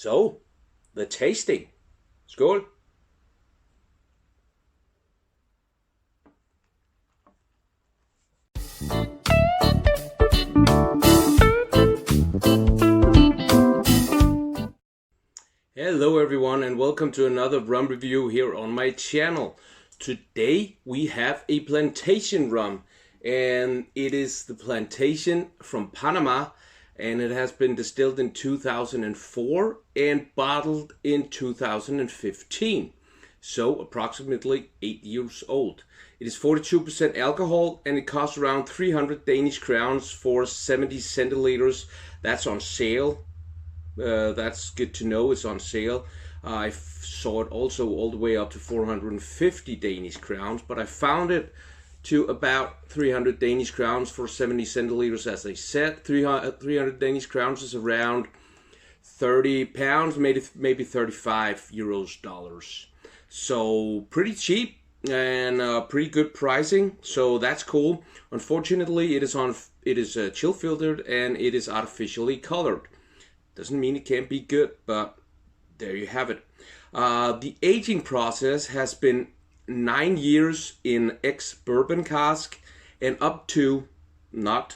So, the tasting. Skål. Hello everyone and welcome to another rum review here on my channel. Today we have a Plantation rum, and it is the Plantation from Panama, and it has been distilled in 2004 and bottled in 2015. So approximately 8 years old. It is 42% alcohol and it costs around 300 Danish crowns for 70 centiliters. That's on sale. That's good to know, it's on sale. I saw it also all the way up to 450 Danish crowns, but I found it to about 300 Danish crowns for 70 centiliters. As I said, 300 Danish crowns is around 30 pounds, maybe 35 euros, dollars. So pretty cheap and pretty good pricing, so that's cool. Unfortunately, it is chill filtered and it is artificially colored. Doesn't mean it can't be good, but there you have it. The aging process has been 9 years in ex-bourbon cask and up to, not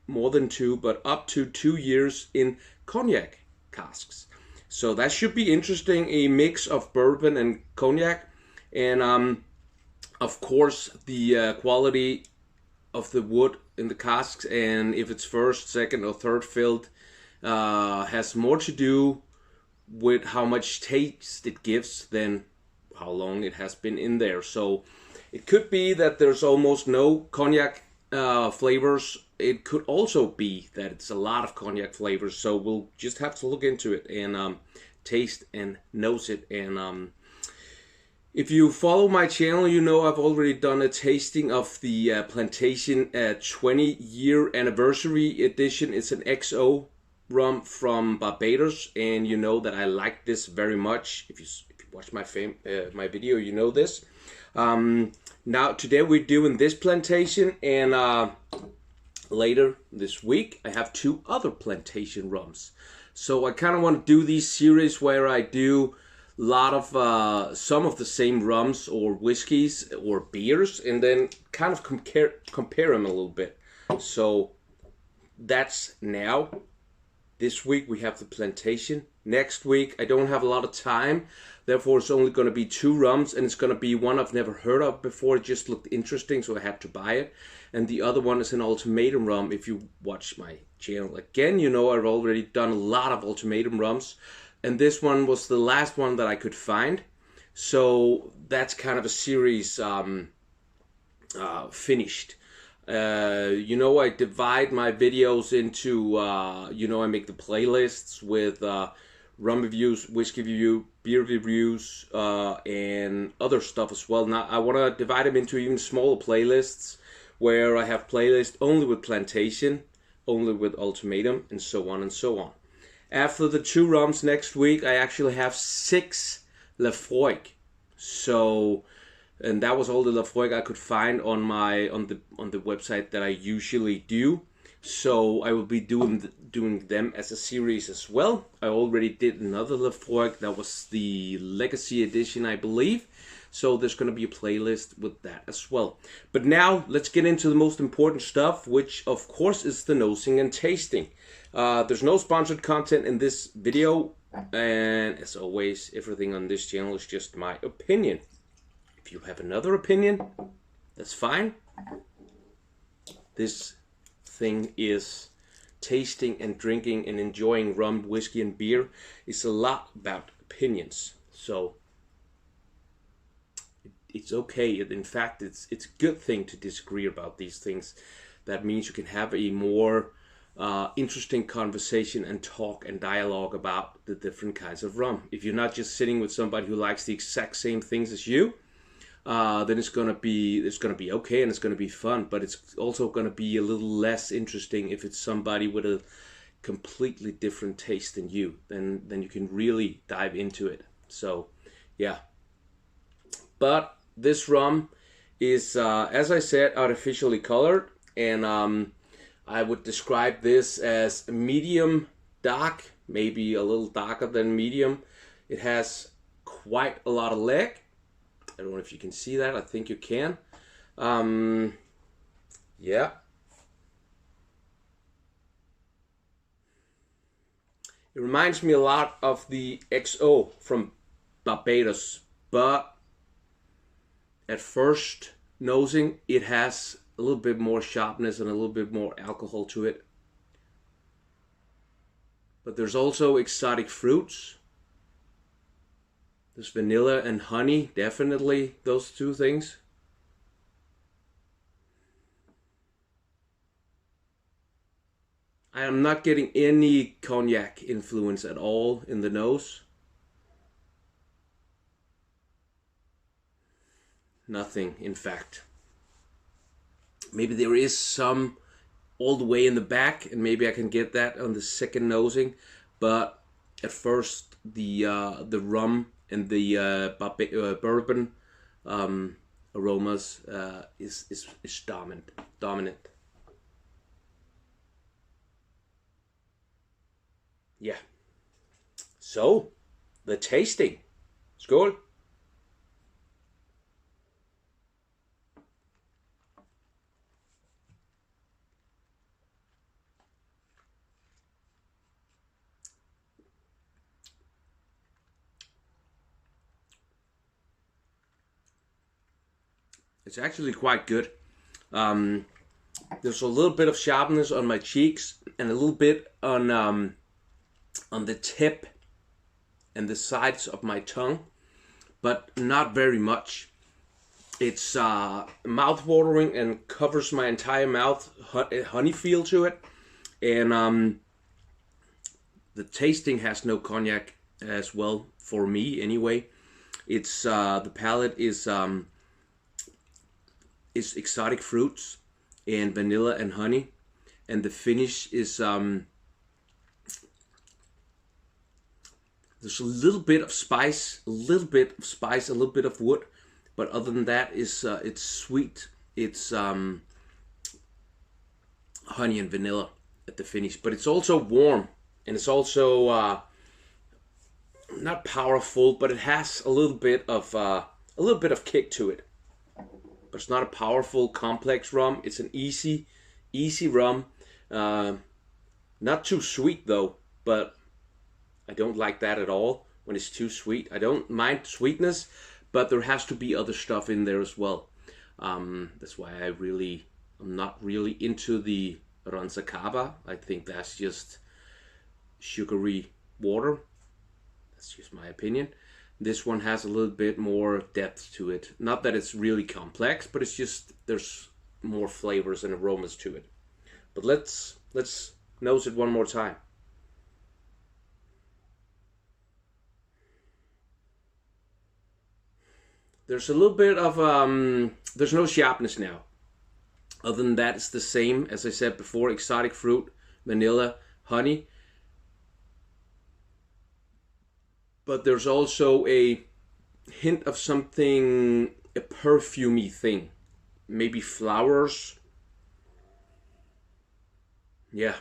more than 2, but up to 2 years in cognac casks. So that should be interesting, a mix of bourbon and cognac. And of course the quality of the wood in the casks, and if it's first, second or third filled, has more to do with how much taste it gives than how long it has been in there. So it could be that there's almost no cognac flavors. It could also be that it's a lot of cognac flavors. So we'll just have to look into it and taste and nose it. And if you follow my channel, you know I've already done a tasting of the Plantation 20-year anniversary edition. It's an XO rum from Barbados, and you know that I like this very much. If you watch my my video, you know this. Now today we're doing this Plantation, and later this week I have 2 other Plantation rums. So I kind of want to do these series where I do a lot of some of the same rums or whiskeys or beers, and then kind of compare them a little bit. So that's now. This week we have the Plantation. Next week I don't have a lot of time, therefore it's only going to be 2 rums, and it's going to be one I've never heard of before. It just looked interesting, so I had to buy it. And the other one is an ultimatum rum. If you watch my channel again, you know I've already done a lot of ultimatum rums, and this one was the last one that I could find. So that's kind of a series finished. You know, I divide my videos into, you know, I make the playlists with rum reviews, whiskey review, beer reviews, and other stuff as well. Now I want to divide them into even smaller playlists, where I have playlists only with Plantation, only with ultimatum, and so on and so on. After the 2 rums next week, I actually have 6 Lafroig. So, and that was all the Lafroig I could find on my on the website that I usually do. So I will be doing them as a series as well. I already did another Lafroig, that was the Legacy Edition, I believe. So there's going to be a playlist with that as well. But now let's get into the most important stuff, which of course is the nosing and tasting. There's no sponsored content in this video, and as always, everything on this channel is just my opinion. If you have another opinion, that's fine. This thing is tasting and drinking and enjoying rum, whiskey, and beer. It's a lot about opinions. So it's okay. In fact, it's a good thing to disagree about these things. That means you can have a more interesting conversation and talk and dialogue about the different kinds of rum. If you're not just sitting with somebody who likes the exact same things as you, then it's gonna be okay and it's gonna be fun. But it's also gonna be a little less interesting if it's somebody with a completely different taste than you. Then you can really dive into it. So yeah. But this rum is, as I said, artificially colored, and I would describe this as medium dark maybe a little darker than medium. It has quite a lot of leg. I don't know if you can see that. I think you can. Yeah. It reminds me a lot of the XO from Barbados, but at first nosing, it has a little bit more sharpness and a little bit more alcohol to it. But there's also exotic fruits. There's vanilla and honey, definitely those two things. I am not getting any cognac influence at all in the nose. Nothing, in fact. Maybe there is some all the way in the back, and maybe I can get that on the second nosing. But at first, the rum and the bourbon aromas is dominant. Yeah. So, the tasting. Skål. It's actually quite good. There's a little bit of sharpness on my cheeks and a little bit on the tip and the sides of my tongue, but not very much. It's mouth-watering and covers my entire mouth, honey feel to it, and the tasting has no cognac as well for me anyway. It's the palate is exotic fruits and vanilla and honey, and the finish is there's a little bit of spice, a little bit of wood, but other than that, it's sweet. It's honey and vanilla at the finish, but it's also warm, and it's also not powerful, but it has a little bit of kick to it. But it's not a powerful, complex rum. It's an easy rum. Not too sweet though, but I don't like that at all when it's too sweet. I don't mind sweetness, but there has to be other stuff in there as well. That's why I'm not really into the Ransacaba. I think that's just sugary water. That's just my opinion. This one has a little bit more depth to it. Not that it's really complex, but it's just there's more flavors and aromas to it. But let's nose it one more time. There's a little bit of there's no sharpness now. Other than that, it's the same as I said before: exotic fruit, vanilla, honey. But there's also a hint of something, a perfumey thing. Maybe flowers. Yeah,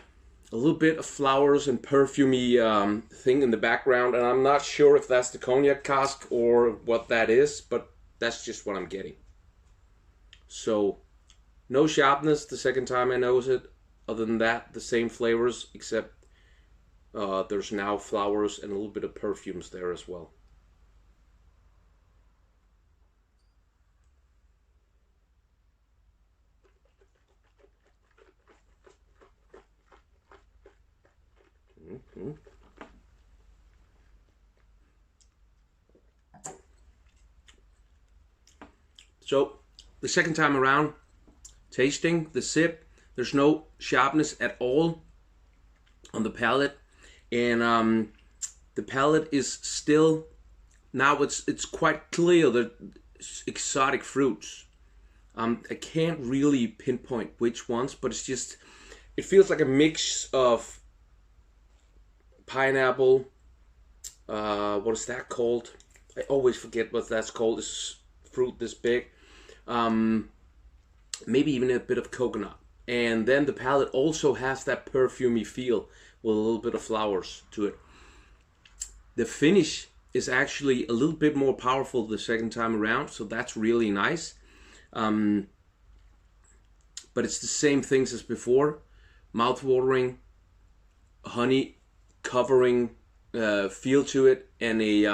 a little bit of flowers and perfumey thing in the background. And I'm not sure if that's the cognac cask or what that is, but that's just what I'm getting. So, no sharpness the second time I nose it. Other than that, the same flavors, except there's now flowers and a little bit of perfumes there as well. So, the second time around, tasting, the sip, there's no sharpness at all on the palate. And the palate is still, now it's quite clear that it's exotic fruits. I can't really pinpoint which ones, but it's just, it feels like a mix of pineapple, what is that called? I always forget what that's called, this fruit this big. Maybe even a bit of coconut. And then the palate also has that perfumey feel, with a little bit of flowers to it. The finish is actually a little bit more powerful the second time around, so that's really nice. But it's the same things as before. Mouth-watering, honey covering feel to it, and a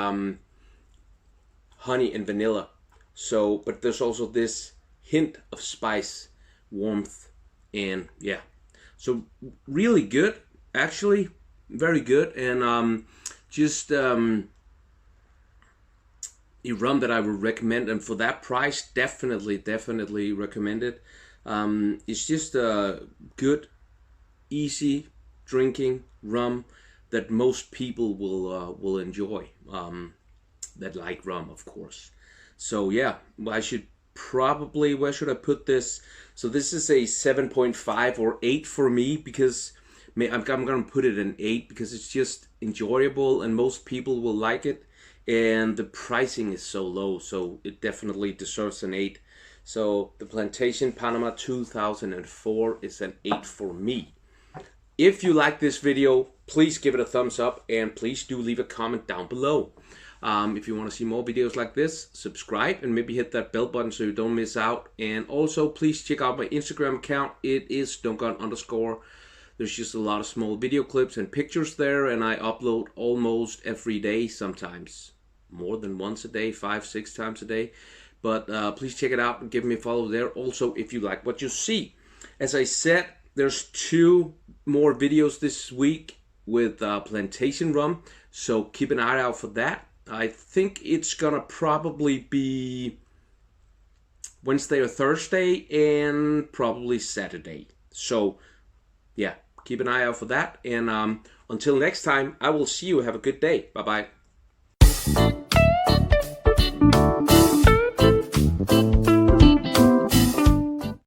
honey and vanilla. So, but there's also this hint of spice, warmth, and yeah. So really good, actually, very good, and just a rum that I would recommend, and for that price, definitely recommend it. It's just a good, easy drinking rum that most people will enjoy, that like rum, of course. So yeah, I should probably, where should I put this? So this is a 7.5 or 8 for me, because I'm gonna put it an 8 because it's just enjoyable and most people will like it, and the pricing is so low, so it definitely deserves an 8. So the Plantation Panama 2004 is an 8 for me. If you like this video, please give it a thumbs up, and please do leave a comment down below. If you want to see more videos like this, subscribe and maybe hit that bell button so you don't miss out. And also, please check out my Instagram account. It is Dunkeren_. There's just a lot of small video clips and pictures there, and I upload almost every day, sometimes more than once a day, 5-6 times a day. But please check it out and give me a follow there. Also, if you like what you see. As I said, there's 2 more videos this week with Plantation rum, so keep an eye out for that. I think it's gonna probably be Wednesday or Thursday, and probably Saturday. So yeah, keep an eye out for that, and until next time, I will see you. Have a good day. Bye bye.